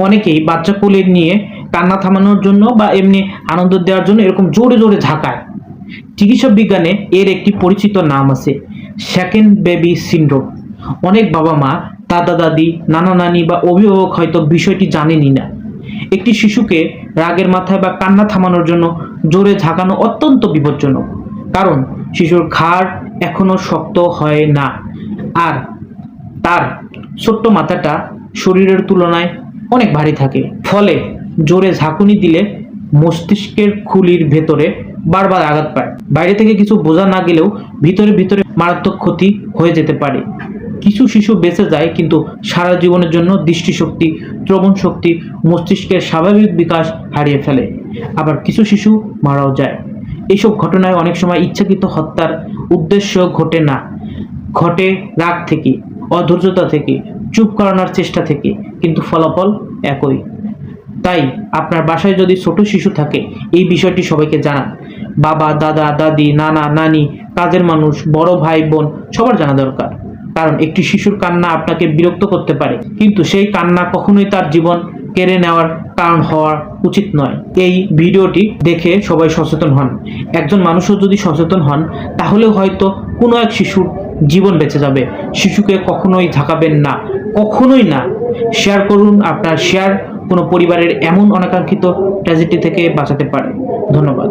অনেকেই বাচ্চা কোলে নিয়ে কান্না থামানোর জন্য বা এমনি আনন্দ দেওয়ার জন্য এরকম জোরে জোরে ঝাঁকায়। চিকিৎসা বিজ্ঞানে এর একটি পরিচিত নাম আছে, সেকেন্ড বেবি সিনড্রোম। অনেক বাবা মা, দাদা দাদি, নানা নানি বা অভিভাবক হয়তো বিষয়টি জানেনই না। একটি শিশুকে রাগের মাথায় বা কান্না থামানোর জন্য জোরে ঝাঁকানো অত্যন্ত বিপজ্জনক, কারণ শিশুর ঘাড় এখনো শক্ত হয় না, আর তার ছোট্ট মাথাটা শরীরের তুলনায় অনেক ভারী থাকে। ফলে জোরে ঝাঁকুনি দিলে মস্তিষ্কের খুলির ভেতরে বারবার আঘাত পায়। বাইরে থেকে কিছু বোঝা না গেলেও ভিতরে ভিতরে মারাত্মক ক্ষতি হয়ে যেতে পারে। কিছু শিশু বেঁচে যায়, কিন্তু সারা জীবনের জন্য দৃষ্টিশক্তি, শ্রবণ শক্তি, মস্তিষ্কের স্বাভাবিক বিকাশ হারিয়ে ফেলে। আবার কিছু শিশু মারাও যায়। এইসব ঘটনায় অনেক সময় ইচ্ছাকৃত হত্যার উদ্দেশ্য ঘটে না, ঘটে রাগ থেকে, অধৈর্যতা থেকে, চুপ করানোর চেষ্টা থেকে, কিন্তু ফলাফল একই। তাই আপনার বাসায় যদি ছোট শিশু থাকে, এই বিষয়টি সবাইকে জানান। বাবা, দাদা, দাদি, নানা, নানি, কাজের মানুষ, বড় ভাই, বোন, সবার জানা দরকার। কারণ একটি শিশুর কান্না আপনাকে বিরক্ত করতে পারে, কিন্তু সেই কান্না কখনোই তার জীবন কেড়ে নেওয়ার কারণ হওয়া উচিত নয়। এই ভিডিওটি দেখে সবাই সচেতন হন। একজন মানুষও যদি সচেতন হন, তাহলে হয়তো কোনো এক শিশুর জীবন বেঁচে যাবে। শিশুকে কখনোই ঝাঁকাবেন না, কখনোই না। শেয়ার করুন, আপনার শেয়ার কোনো পরিবারের এমন অনাকাঙ্ক্ষিত ট্র্যাজেডি থেকে বাঁচাতে পারে। ধন্যবাদ।